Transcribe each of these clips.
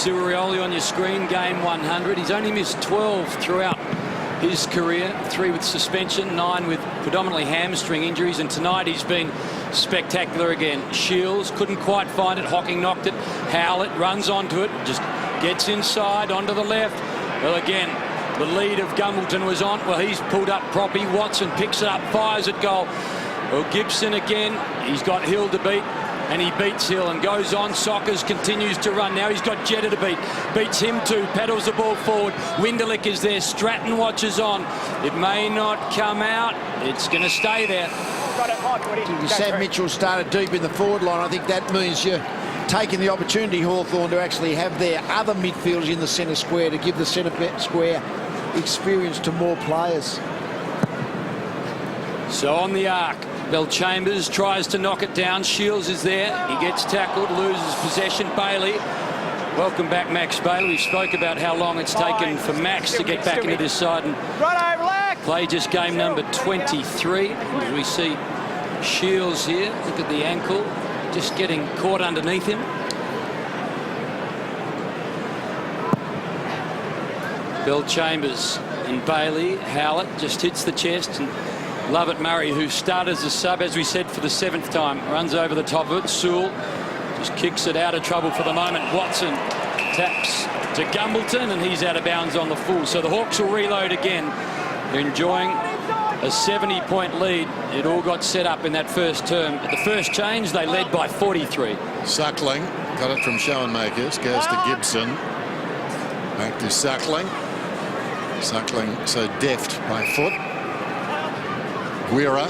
Surioli on your screen, game 100. He's only missed 12 throughout his career, 3 with suspension, 9 with predominantly hamstring injuries, and tonight he's been spectacular again. Shields couldn't quite find it. Hocking knocked it. Howlett runs onto it, just gets inside onto the left. Well, again, the lead of Gumbleton was on. Well, he's pulled up proppy. Watson picks it up, fires at goal. Well, Gibson again, he's got Hill to beat, and he beats Hill and goes on. Sockers continues to run. Now he's got Jetta to beat. Beats him too. Paddles the ball forward. Winderlick is there. Stratton watches on. It may not come out. It's going to stay there. Sam Mitchell started deep in the forward line. I think that means you're taking the opportunity, Hawthorn, to actually have their other midfielders in the centre square to give the centre square experience to more players. So on the arc, Bell Chambers tries to knock it down. Shields is there. He gets tackled, loses possession. Bailey. Welcome back, Max Bailey. We spoke about how long it's taken for Max to get back into this side and play just game number 23. As we see Shields here. Look at the ankle. Just getting caught underneath him. Bell Chambers and Bailey. Howlett just hits the chest, and Lovett Murray, who started as a sub, as we said, for the 7th time, runs over the top of it. Sewell just kicks it out of trouble for the moment. Watson taps to Gumbleton, and he's out of bounds on the full. So the Hawks will reload again. They're enjoying a 70-point lead. It all got set up in that first term. At the first change, they led by 43. Suckling got it from Schoenmakers, goes to Gibson. Back to Suckling. Suckling so deft by foot. Guerra.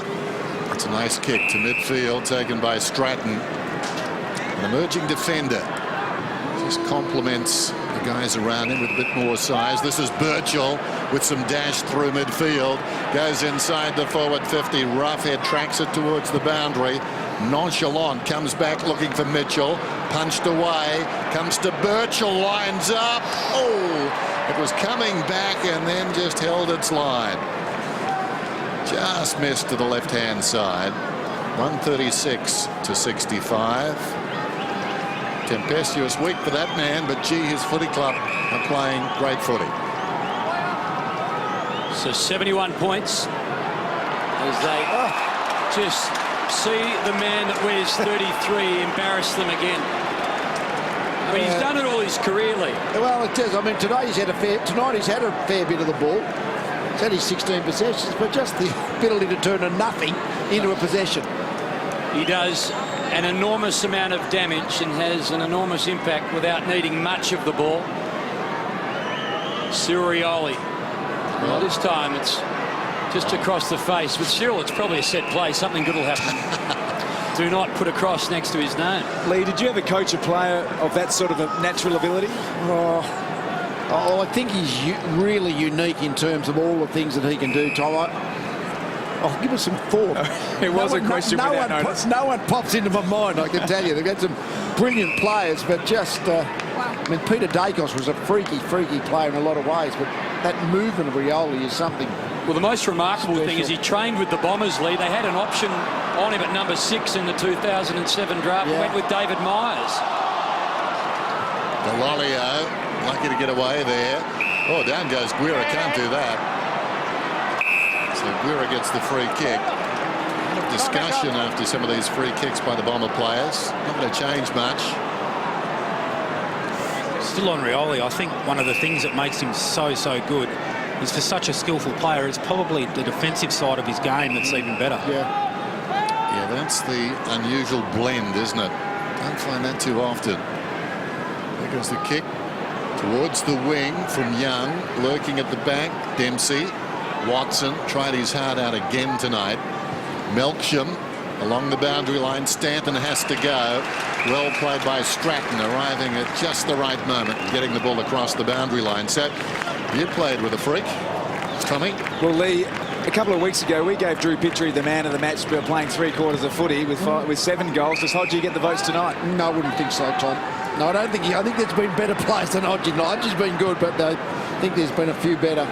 It's a nice kick to midfield, taken by Stratton. An emerging defender. Just complements the guys around him with a bit more size. This is Birchall with some dash through midfield. Goes inside the forward 50. Roughhead tracks it towards the boundary. Nonchalant comes back looking for Mitchell. Punched away. Comes to Birchall. Lines up. Oh, it was coming back and then just held its line. Just missed to the left-hand side. 136 to 65. Tempestuous week for that man, but gee, his footy club are playing great footy. So 71 points as they just see the man that wears 33 embarrass them again. I mean, he's done it all his career, Lee. Well, it does. I mean, tonight he's had a fair bit of the ball. He's had his 16 possessions, but just the ability to turn a nothing into a possession. He does an enormous amount of damage and has an enormous impact without needing much of the ball. Surioli. Well, this time it's just across the face. With Cyril, it's probably a set play. Something good will happen. Do not put a cross next to his name. Lee, did you ever coach a player of that sort of a natural ability? Oh, I think he's really unique in terms of all the things that he can do, Tom. I'll give us some thought. It was a question without notice. No one pops into my mind, I can tell you. They've had some brilliant players, but just, I mean, Peter Dacos was a freaky player in a lot of ways, but that movement of Rioli is something. Well, the most remarkable thing is he trained with the Bombers, Lee. They had an option on him at number 6 in the 2007 draft. Yeah. Went with David Myers. Delolio lucky to get away there. Oh, down goes Guerra. Can't do that. So Guerra gets the free kick. A lot of discussion after some of these free kicks by the Bomber players. Not going to change much. Still on Rioli, I think one of the things that makes him so good is, for such a skillful player, it's probably the defensive side of his game that's even better. Yeah, that's the unusual blend, isn't it? Don't find that too often. There goes the kick towards the wing from Young, lurking at the back. Dempsey. Watson tried his heart out again tonight. Melksham along the boundary line. Stanton has to go. Well played by Stratton, arriving at just the right moment and getting the ball across the boundary line. So you played with a freak, Tommy. Well, Lee, a couple of weeks ago we gave Drew Pitchery the man of the match for playing 3/4 of footy with 7 goals. Does Hodgie get the votes tonight? No, I wouldn't think so, Tom. No, I don't think. I think there's been better players than Hodgie. Hodgie's been good, but I think there's been a few better.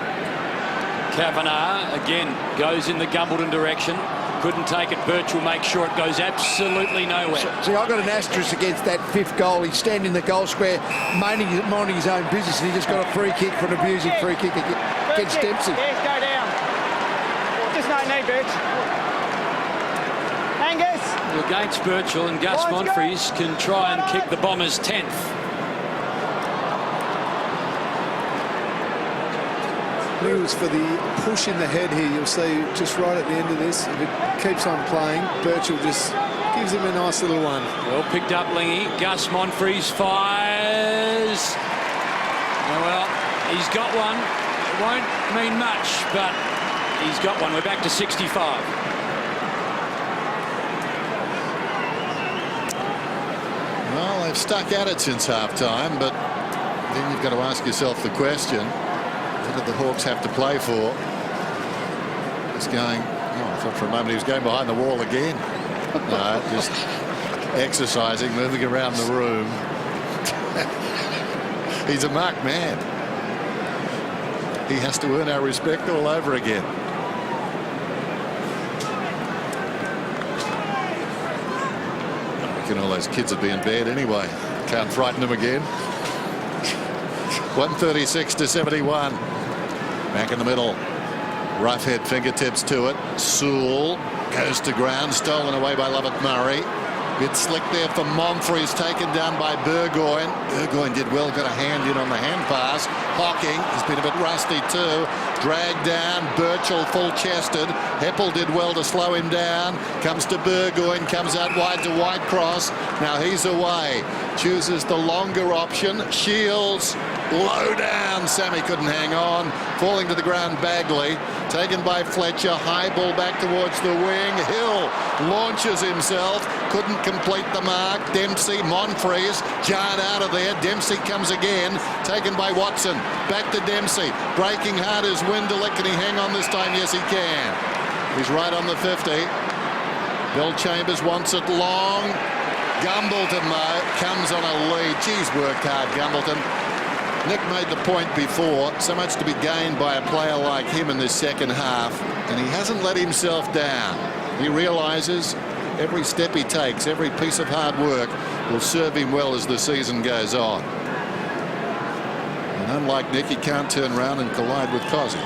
Kavanagh again goes in the Gumbleton direction. Couldn't take it. Birch will make sure it goes absolutely nowhere. See, I've got an asterisk against that 5th goal. He's standing in the goal square, minding his own business, and he just got a free kick for an abusing free kick against Dempsey. Yes, go down. Just no need, Birch. Angus. Well, against Birchall, and Gus Monfries can try and kick the Bombers' 10th. He was for the push in the head here. You'll see just right at the end of this, if it keeps on playing, Birchall just gives him a nice little one. Well picked up, Lingy. Gus Monfries fires. Oh, well, he's got one. It won't mean much, but he's got one. We're back to 65. Well, they've stuck at it since half-time, but then you've got to ask yourself the question, what did the Hawks have to play for? He's going, I thought for a moment he was going behind the wall again. No, just exercising, moving around the room. He's a marked man. He has to earn our respect all over again. I reckon all those kids would be in bed anyway. Can't frighten them again. 136-71. Back in the middle. Roughhead fingertips to it. Sewell goes to ground. Stolen away by Lovett Murray. Bit slick there for Monfries, taken down by Burgoyne. Burgoyne did well, got a hand in on the hand pass. Hocking has been a bit rusty too. Dragged down. Birchall full-chested. Heppel did well to slow him down. Comes to Burgoyne, comes out wide to Whitecross. Now he's away. Chooses the longer option. Shields. Low down. Sammy couldn't hang on. Falling to the ground, Bagley. Taken by Fletcher. High ball back towards the wing. Hill launches himself. Couldn't complete the mark. Dempsey, Monfries. Jarred out of there. Dempsey comes again. Taken by Watson. Back to Dempsey. Breaking hard is Winderlich. Can he hang on this time? Yes, he can. He's right on the 50. Bill Chambers wants it long. Gumbleton, though, comes on a lead. Geez, worked hard, Gumbleton. Nick made the point before, so much to be gained by a player like him in this second half, and he hasn't let himself down. He realises every step he takes, every piece of hard work will serve him well as the season goes on. And unlike Nick, he can't turn around and collide with Cozzy.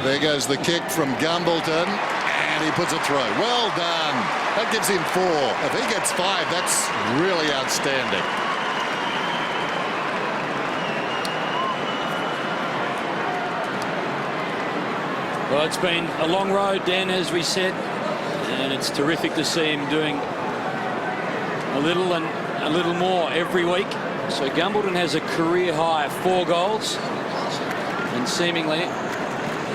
There goes the kick from Gumbleton, and he puts it through. Well done. That gives him 4. If he gets 5, that's really outstanding. Well, it's been a long road, Dan, as we said, and it's terrific to see him doing a little and a little more every week. So Gumbleton has a career high of 4 goals, and seemingly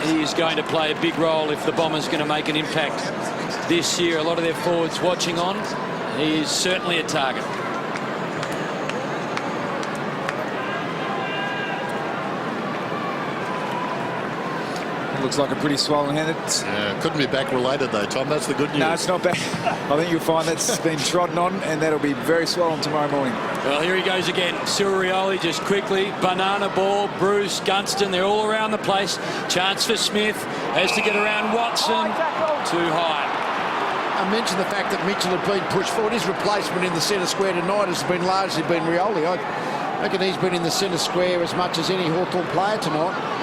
he is going to play a big role if the Bombers are going to make an impact this year. A lot of their forwards watching on. He is certainly a target. Looks like a pretty swollen hand. Couldn't be back related though, Tom. That's the good news. No, it's not back. I think you'll find that's been trodden on, and that'll be very swollen tomorrow morning. Well, here he goes again. Surioli just quickly. Banana ball. Bruce, Gunston, they're all around the place. Chance for Smith. Has to get around Watson. Too high. I mentioned the fact that Mitchell had been pushed forward. His replacement in the centre square tonight has been largely Rioli. I reckon he's been in the centre square as much as any Hawthorn player tonight.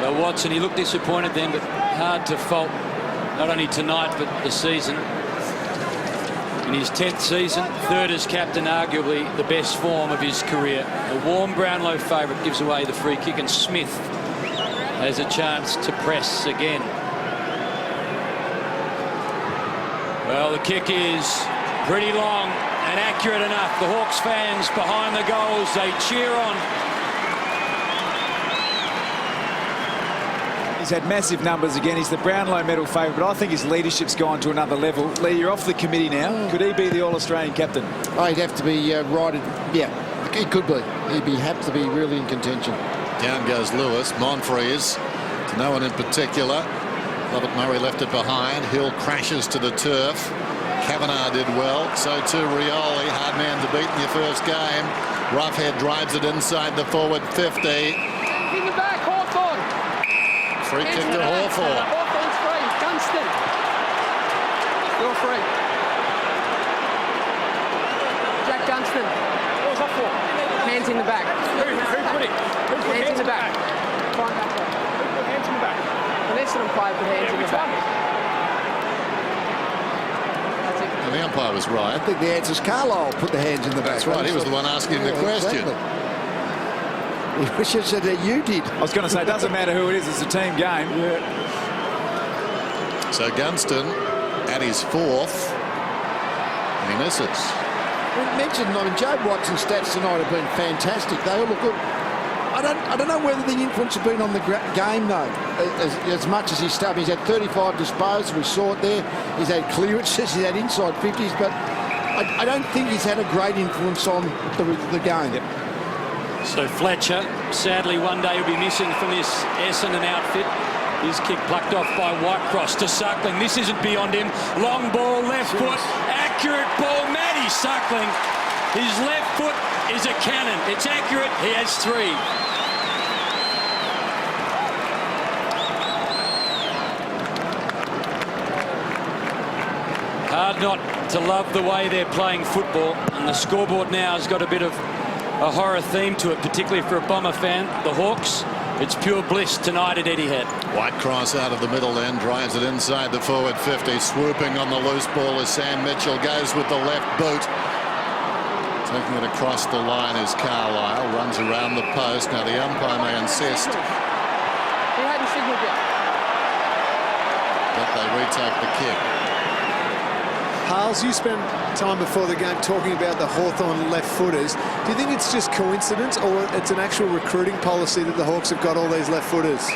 Well, Watson, he looked disappointed then, but hard to fault not only tonight but the season. In his 10th season, 3rd as captain, arguably the best form of his career. A warm Brownlow favourite gives away the free kick, and Smith has a chance to press again. Well, the kick is pretty long and accurate enough. The Hawks fans behind the goals, they cheer on. He's had massive numbers again. He's the Brownlow medal favourite, but I think his leadership's gone to another level. Lee, you're off the committee now. Could he be the All-Australian captain? Oh, he'd have to be righted. Yeah, he could be. He'd have to be really in contention. Down goes Lewis. Monfries to no one in particular. Lovett Murray left it behind. Hill crashes to the turf. Kavanagh did well. So too Rioli. Hard man to beat in your first game. Roughhead drives it inside the forward 50. In the back, Hawthorn. Free kick to Hawthorn. Hawthorn's free. free. Jack Dunstan. What was that for? Hands in the back. Who put it? Hands in the back. Find that one. Who put hands in the back? The Essendon player put hands in the back. And the umpire was right. I think the answer's Carlisle put the hands in the back. That's right. He was the one asking the question. He wishes that you did. I was going to say, it doesn't matter who it is, it's a team game. Yeah. So Gunston at his 4th, and he misses. We mentioned, I mean, Joe Watson's stats tonight have been fantastic. They all look good. I don't know whether the influence has been on the game, though, as much as he's started. He's had 35 disposals. We saw it there. He's had clearances. He's had inside 50s. But I don't think he's had a great influence on the game. Yep. So Fletcher, sadly, one day will be missing from this Essendon outfit. His kick plucked off by Whitecross to Suckling. This isn't beyond him. Long ball, left foot, accurate ball. Matty Suckling, his left foot is a cannon. It's accurate. He has 3. Hard not to love the way they're playing football, and the scoreboard now has got a bit of a horror theme to it, particularly for a Bomber fan. The Hawks, it's pure bliss tonight at Etihad. Whitecross out of the middle then, drives it inside the forward 50, swooping on the loose ball as Sam Mitchell goes with the left boot. Taking it across the line is Carlisle, runs around the post. Now the umpire may insist He hadn't signalled yet. that they retake the kick. Harles, you spent time before the game talking about the Hawthorn left footers. Do you think it's just coincidence, or it's an actual recruiting policy that the Hawks have got all these left footers?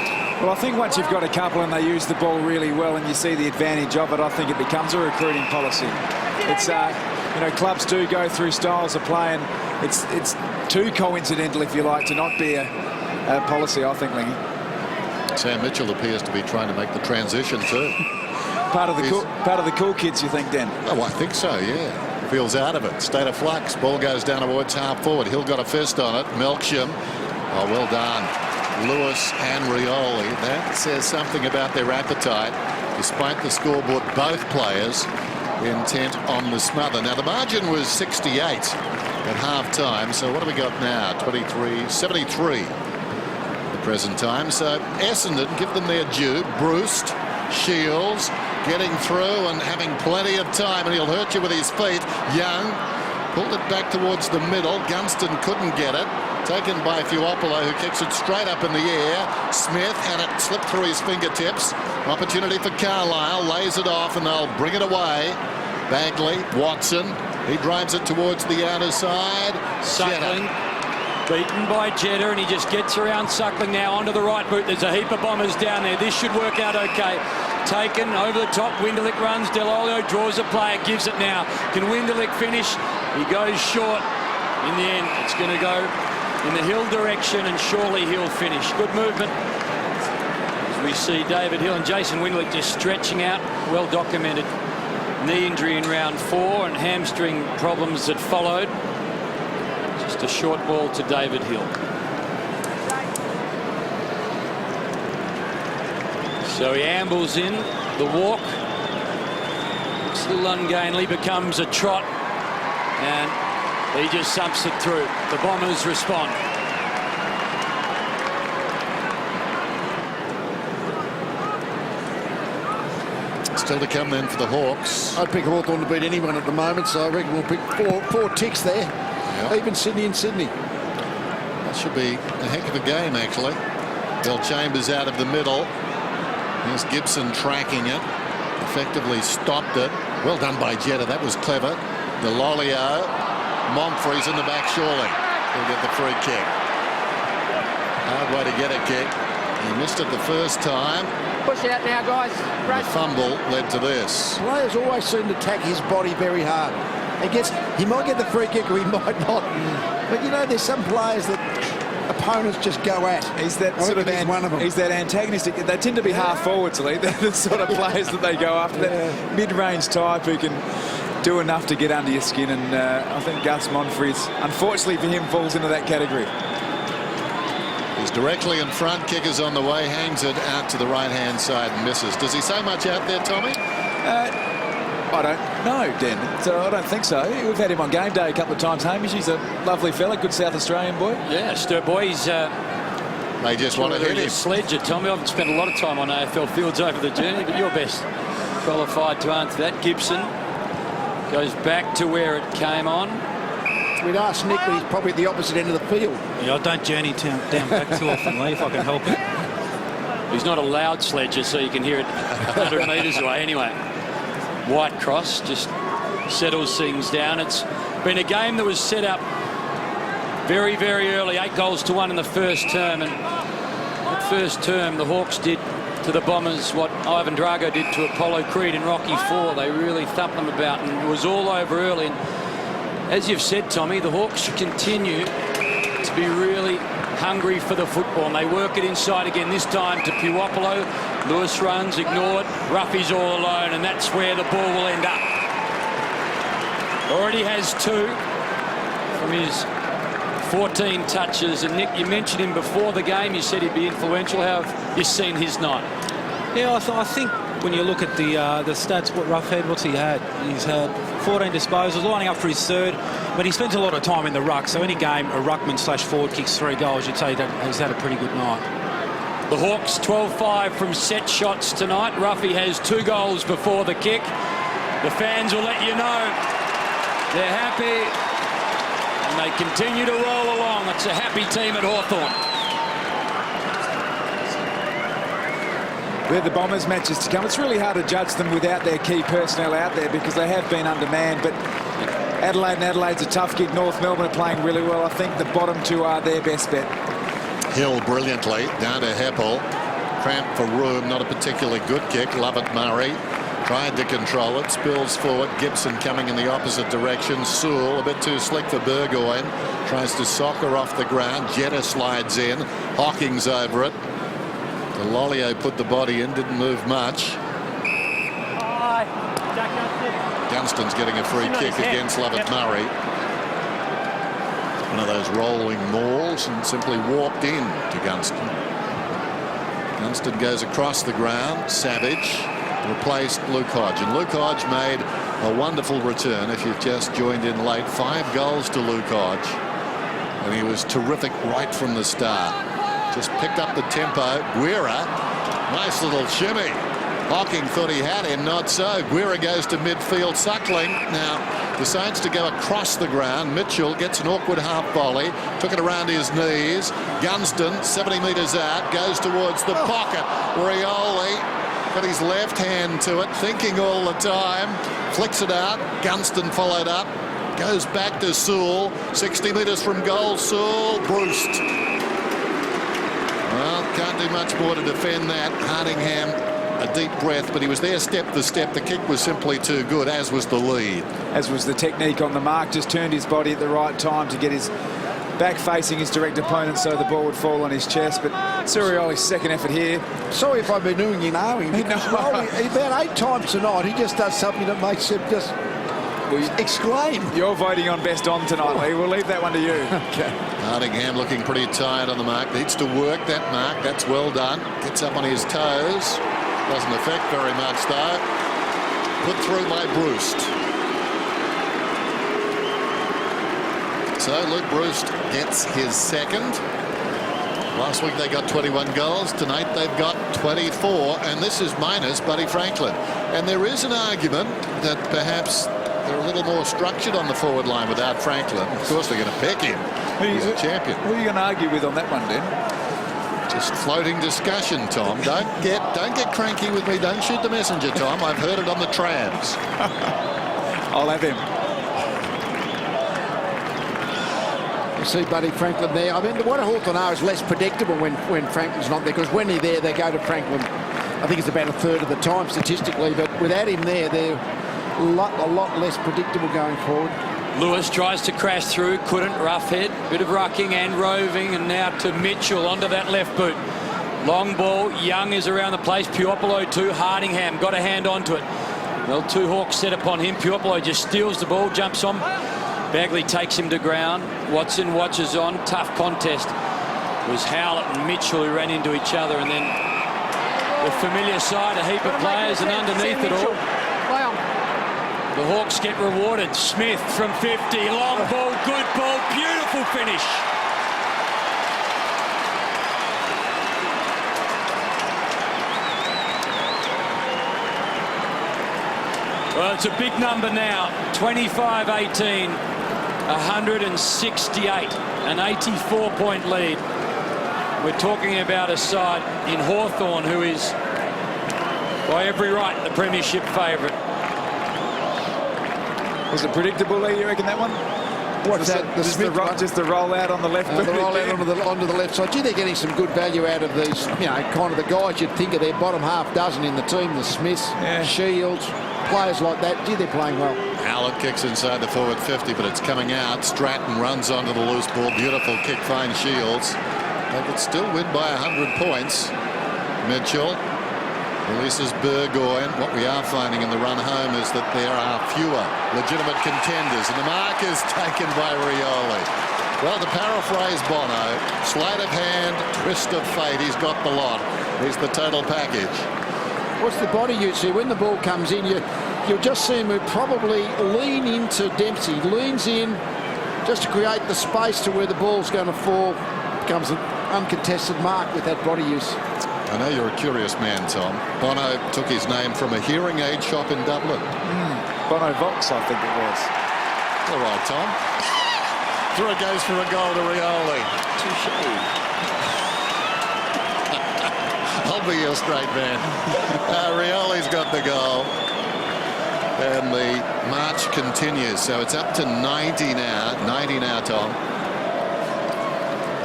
Well, I think once you've got a couple and they use the ball really well and you see the advantage of it, I think it becomes a recruiting policy. It's, you know, clubs do go through styles of play, and it's too coincidental, if you like, to not be a policy, I think, Lingy. Sam Mitchell appears to be trying to make the transition too. Part of the cool kids, you think, Dan? Oh, I think so, yeah. Feels out of it. State of flux. Ball goes down towards half forward. Hill got a fist on it. Melksham. Oh, well done. Lewis and Rioli. That says something about their appetite. Despite the scoreboard, both players intent on the smother. Now, the margin was 68 at half time. So what do we got now? 73 at the present time. So Essendon, give them their due. Bruce, Shields, getting through and having plenty of time, and he'll hurt you with his feet. Young pulled it back towards the middle. Gunston couldn't get it. Taken by Fuopolo, who kicks it straight up in the air. Smith had it slip through his fingertips. Opportunity for Carlisle. Lays it off, and they'll bring it away. Bagley, Watson. He drives it towards the outer side. Suckling beaten by Jetta, and he just gets around Suckling now onto the right boot. There's a heap of Bombers down there. This should work out okay. Taken over the top. Winderlick runs. Delolio draws a player, gives it now. Can Winderlick finish? He goes short. In the end, it's going to go in the Hill direction, and surely he'll finish. Good movement. As we see David Hill and Jason Winderlick just stretching out. Well documented knee injury in round 4 and hamstring problems that followed. Just a short ball to David Hill. So he ambles in. The walk still ungainly, becomes a trot, and he just sumps it through. The Bombers respond. Still to come then for the Hawks. I'd pick Hawthorn to beat anyone at the moment, so I reckon we'll pick four ticks there. Yep. Even Sydney and Sydney. That should be a heck of a game, actually. Bill Chambers out of the middle. Here's Gibson tracking it. Effectively stopped it. Well done by Jetta. That was clever. Delolio. Montfrey's in the back, surely. He'll get the free kick. Hard way to get a kick. He missed it the first time. Push out now, guys. The fumble led to this. Players always seem to attack his body very hard. He might get the free kick or he might not. But you know, there's some players that opponents just go at. He's that sort of one of them. He's that antagonistic. They tend to be half forwards, Lee. They're the sort of players that they go after. That mid-range type who can do enough to get under your skin. And I think Gus Monfries, unfortunately for him, falls into that category. He's directly in front. Kicker's on the way. Hangs it out to the right-hand side and misses. Does he say much out there, Tommy? I don't know, Den. So I don't think so. We've had him on game day a couple of times, Hamish. He's a lovely fella, good South Australian boy. Yeah, Sturt boy. He's They just want to hit him. Sledger, Tommy. I haven't spent a lot of time on AFL fields over the journey, but you're best qualified to answer that. Gibson goes back to where it came on. We'd ask Nick, but he's probably at the opposite end of the field. Yeah, I don't journey down back too often, Lee, if I can help it. He's not a loud sledger, so you can hear it 100 metres away. Anyway, White Cross just settles things down. It's been a game that was set up very, very early. 8 goals to 1 in the first term. And that first term, the Hawks did to the Bombers what Ivan Drago did to Apollo Creed in Rocky IV. They really thumped them about, and it was all over early. And as you've said, Tommy, the Hawks should continue to be really hungry for the football, and they work it inside again, this time to Puopolo. Lewis runs, ignored. Ruffy's all alone, and that's where the ball will end up. Already has 2 from his 14 touches. And Nick, you mentioned him before the game. You said he'd be influential. How have you seen his night? Yeah, I think when you look at the stats, what Roughhead, what's he had? He's had 14 disposals, lining up for his 3rd, but he spends a lot of time in the ruck. So any game a ruckman / forward kicks 3 goals, you'd say that he's had a pretty good night. The Hawks 12-5 from set shots tonight. Ruffy has 2 goals before the kick. The fans will let you know they're happy, and they continue to roll along. It's a happy team at Hawthorn. They're the Bombers' matches to come. It's really hard to judge them without their key personnel out there because they have been undermanned. But Adelaide and Adelaide's a tough gig. North Melbourne are playing really well. I think the bottom 2 are their best bet. Hill brilliantly down to Heppel. Cramp for room. Not a particularly good kick. Lovett Murray tried to control it. Spills forward. Gibson coming in the opposite direction. Sewell a bit too slick for Burgoyne. Tries to soccer off the ground. Jetta slides in. Hawking's over it. Lolio put the body in, didn't move much. Gunston's getting a free kick against Lovett Murray. One of those rolling mauls and simply walked in to Gunston. Gunston goes across the ground. Savage replaced Luke Hodge. And Luke Hodge made a wonderful return. If you've just joined in late, 5 goals to Luke Hodge. And he was terrific right from the start. Just picked up the tempo. Guerra, nice little shimmy. Hawking thought he had him, not so. Guerra goes to midfield. Suckling now decides to go across the ground. Mitchell gets an awkward half volley. Took it around his knees. Gunston, 70 metres out, goes towards the pocket. Rioli got his left hand to it, thinking all the time. Flicks it out. Gunston followed up. Goes back to Sewell. 60 metres from goal. Sewell, Bruce. Well, can't do much more to defend that. Hardingham, a deep breath, but he was there step to step. The kick was simply too good, as was the lead. As was the technique on the mark. Just turned his body at the right time to get his back facing his direct opponent so the ball would fall on his chest. But Surioli's second effort here. Sorry if I've been doing you knowing. About 8 times tonight, he just does something that makes him just exclaim. You're voting on best on tonight, Lee. We'll leave that one to you. Okay. Hardingham looking pretty tired on the mark. Needs to work that mark. That's well done. Gets up on his toes. Doesn't affect very much, though. Put through by Bruce. So Luke Bruce gets his 2nd. Last week they got 21 goals. Tonight they've got 24. And this is minus Buddy Franklin. And there is an argument that perhaps they're a little more structured on the forward line without Franklin. Of course, they're going to pick him. He's a champion. Who are you going to argue with on that one, Dan? Just floating discussion, Tom. Don't get cranky with me. Don't shoot the messenger, Tom. I've heard it on the trams. I'll have him. You see Buddy Franklin there. I mean, what Hawthorn are is less predictable when Franklin's not there, because when they're there, they go to Franklin. I think it's about 1/3 of the time statistically, but without him there, they're a lot less predictable going forward. Lewis tries to crash through, couldn't. Roughhead, bit of rucking and roving, and now to Mitchell onto that left boot. Long ball. Young is around the place. Puopolo too. Hardingham got a hand onto it. Well, 2 Hawks set upon him. Puopolo just steals the ball, jumps on. Bagley takes him to ground. Watson watches on. Tough contest. It was Howlett and Mitchell who ran into each other, and then the familiar side, a heap of players, and underneath it all, The Hawks get rewarded. Smith from 50. Long ball, good ball, beautiful finish. Well, it's a big number now. 25-18, 168, an 84-point lead. We're talking about a side in Hawthorn who is, by every right, the premiership favourite. Was it predictable, Lee, you reckon, that one? What's that? Just the roll out on the left. The roll out onto the left side. Gee, they're getting some good value out of these, you know, kind of the guys you'd think of their bottom half dozen in the team. The Smiths, Shields, players like that. Gee, they're playing well. Howlett kicks inside the forward 50, but it's coming out. Stratton runs onto the loose ball. Beautiful kick, finds Shields. They could still win by 100 points. Mitchell releases Burgoyne. What we are finding in the run home is that there are fewer legitimate contenders, and the mark is taken by Rioli. Well, to paraphrase Bono, sleight of hand, twist of fate, he's got the lot. He's the total package. What's the body you see? When the ball comes in, you'll just see him probably lean into Dempsey. Leans in just to create the space to where the ball's going to fall. Becomes an uncontested mark with that body use. I know you're a curious man, Tom. Bono took his name from a hearing aid shop in Dublin. Bono Vox, I think it was. All right, Tom. Through it goes for a goal to Rioli. I'll be your straight man. Rioli's got the goal. And the march continues. So it's up to 90 now. 90 now, Tom.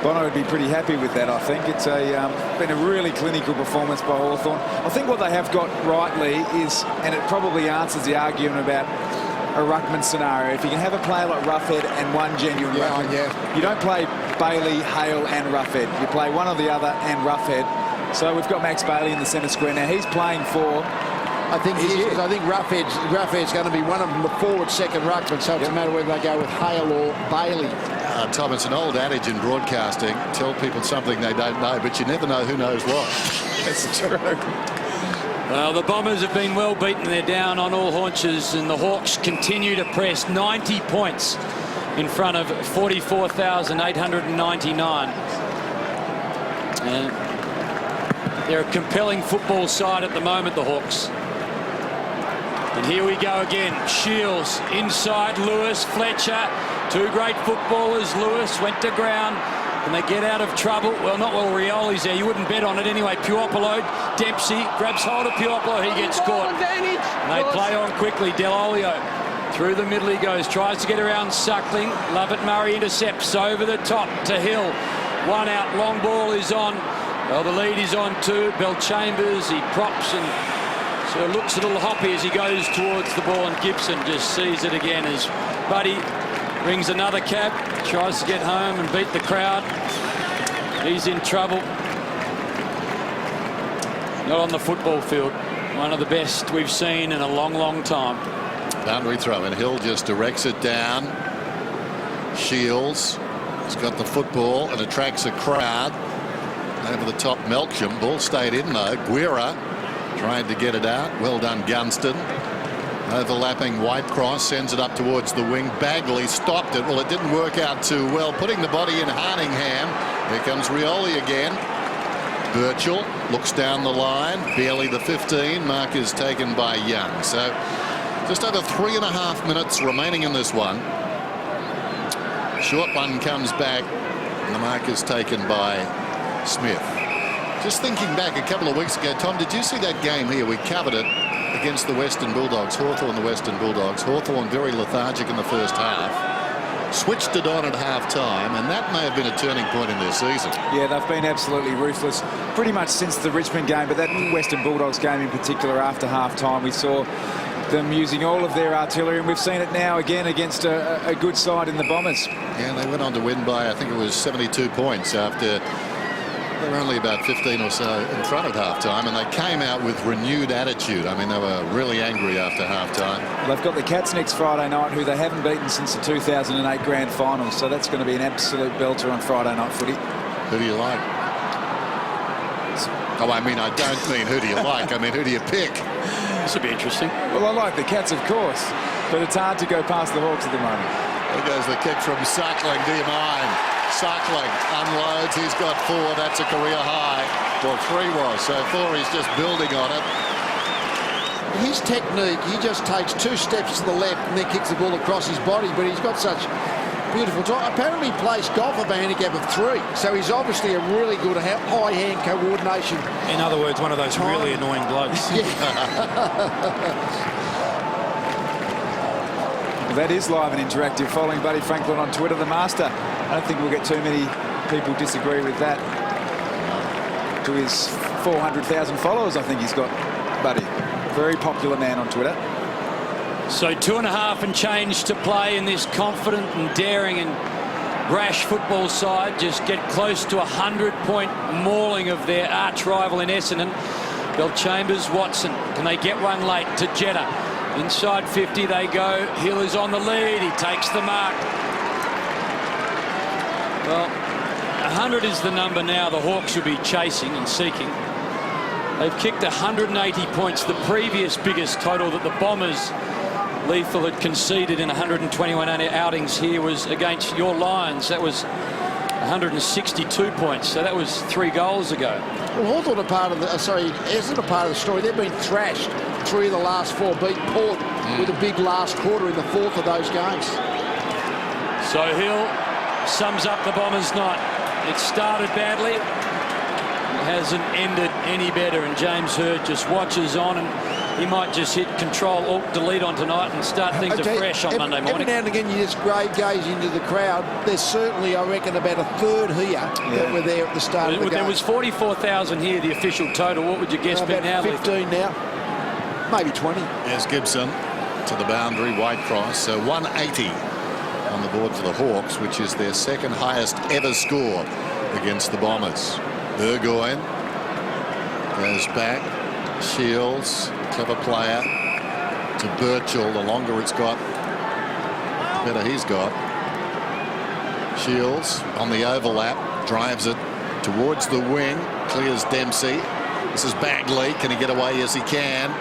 Bono would be pretty happy with that, I think. It's been a really clinical performance by Hawthorn. I think what they have got rightly is, and it probably answers the argument about a ruckman scenario. If you can have a player like Roughead and one genuine ruckman, you don't play Bailey, Hale and Roughead. You play one or the other and Roughead. So we've got Max Bailey in the centre square. Now he's playing for... I think Roughead's going to be one of them, the forward second ruckman, so it's a matter whether they go with Hale or Bailey. Tom, it's an old adage in broadcasting. Tell people something they don't know, but you never know who knows what. That's true. Well, the Bombers have been well beaten. They're down on all haunches, and the Hawks continue to press. 90 points in front of 44,899. And they're a compelling football side at the moment, the Hawks. And here we go again. Shields inside, Lewis, Fletcher. Two great footballers. Lewis went to ground. Can they get out of trouble? Well, not while Rioli's there. You wouldn't bet on it anyway. Puopolo, Dempsey grabs hold of Puopolo. He gets caught. And they play on quickly. Delolio through the middle he goes. Tries to get around Suckling. Lovett Murray intercepts over the top to Hill. One out. Long ball is on. Well, the lead is on too. Bell Chambers, he props and sort of looks a little hoppy as he goes towards the ball, and Gibson just sees it again as Buddy rings another cab, tries to get home and beat the crowd. He's in trouble. Not on the football field. One of the best we've seen in a long, long time. Boundary throw, and Hill just directs it down. Shields has got the football and attracts a crowd. Over the top, Melksham. Ball stayed in though. Guerra tried to get it out. Well done, Gunston. Overlapping Whitecross, sends it up towards the wing. Bagley stopped it. Well, it didn't work out too well. Putting the body in Harningham. Here comes Rioli again. Birchall looks down the line. Barely the 15. Mark is taken by Young. So just over 3.5 minutes remaining in this one. Short one comes back. And the mark is taken by Smith. Just thinking back a couple of weeks ago, Tom, did you see that game here? We covered it against the Western Bulldogs. Hawthorn, the Western Bulldogs. Hawthorn very lethargic in the first half. Switched it on at half-time, and that may have been a turning point in their season. Yeah, they've been absolutely ruthless pretty much since the Richmond game, but that Western Bulldogs game in particular after half-time, we saw them using all of their artillery, and we've seen it now again against a good side in the Bombers. Yeah, they went on to win by, I think it was 72 points after they were only about 15 or so in front at half-time, and they came out with renewed attitude. I mean, they were really angry after half-time. They've got the Cats next Friday night, who they haven't beaten since the 2008 Grand Final, so that's going to be an absolute belter on Friday night footy. Who do you like? Oh, I mean, I don't mean who do you like. I mean, who do you pick? This will be interesting. Well, I like the Cats, of course, but it's hard to go past the Hawks at the moment. There goes the kick from Suckling. Do you mind? Suckling unloads. He's got 4. That's a career high. Well, 3 was. So 4, he's just building on it. His technique, he just takes 2 steps to the left and then kicks the ball across his body, but he's got such beautiful time. Apparently he plays golf with a handicap of 3, so he's obviously a really good high hand coordination. In other words, one of those really annoying blokes. Well, that is live and interactive. Following Buddy Franklin on Twitter, the master. I don't think we'll get too many people disagree with that. To his 400,000 followers, I think he's got, Buddy. Very popular man on Twitter. So 2.5 and change to play in this confident and daring and brash football side. Just get close to a 100-point mauling of their arch rival in Essendon. Belchambers, Watson. Can they get one late to Jetta? Inside 50 they go. Hill is on the lead. He takes the mark. Well, 100 is the number now the Hawks should be chasing and seeking. They've kicked 180 points. The previous biggest total that the Bombers, Lethal, had conceded in 121 outings here was against your Lions. That was 162 points. So that was 3 goals ago. Well, Hawthorn are part of the, Essendon are part of the story. They've been thrashed 3 of the last 4, beat Port with a big last quarter in the 4th of those games. So Hill sums up the Bombers' night. It started badly. It hasn't ended any better, and James Hird just watches on, and he might just hit Control Alt Delete on tonight and start things afresh on Monday morning. Every now and again you just gaze into the crowd. There's certainly, I reckon, about a third here that were there at the start of the game. There was 44,000 here, the official total. What would you guess be now? 15 now, maybe 20. Here's Gibson to the boundary, Whitecross. So 180 on the board for the Hawks, which is their 2nd highest ever score against the Bombers. Burgoyne goes back. Shields, clever player, to Birchall. The longer it's got, the better he's got. Shields on the overlap, drives it towards the wing, clears Dempsey. This is Bagley. Can he get away? Yes, he can.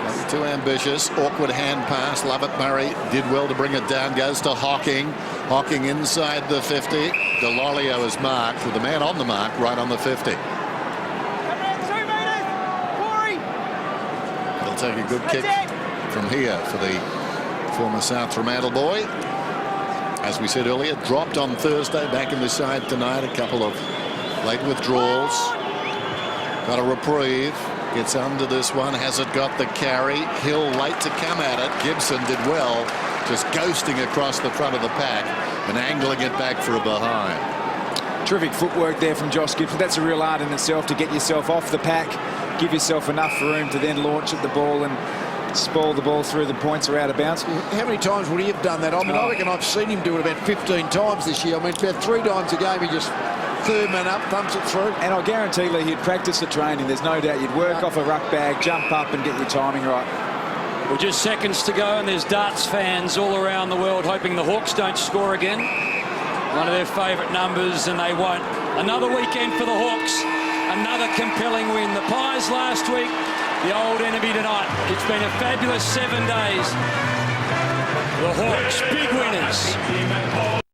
Maybe too ambitious. Awkward hand pass. Lovett Murray did well to bring it down. Goes to Hocking. Hocking inside the 50. Delolio is marked with the man on the mark right on the 50. They'll take a good kick from here for the former South Fremantle boy. As we said earlier, dropped on Thursday, back in the side tonight. A couple of late withdrawals. Got a reprieve. Gets under this one. Hasn't got the carry. Hill late to come at it. Gibson did well, just ghosting across the front of the pack and angling it back for a behind. Terrific footwork there from Josh Gibson. That's a real art in itself, to get yourself off the pack, give yourself enough room to then launch at the ball and spoil the ball through the points or out of bounds. How many times would he have done that? I mean, I reckon I've seen him do it about 15 times this year. I mean, about 3 times a game he just third man up, thumps it through. And I guarantee Lee, he'd practice the training. There's no doubt you'd work off a ruck bag, jump up and get your timing right. Well, just seconds to go, and there's darts fans all around the world hoping the Hawks don't score again. One of their favourite numbers, and they won't. Another weekend for the Hawks. Another compelling win. The Pies last week, the old enemy tonight. It's been a fabulous 7 days. The Hawks, big winners.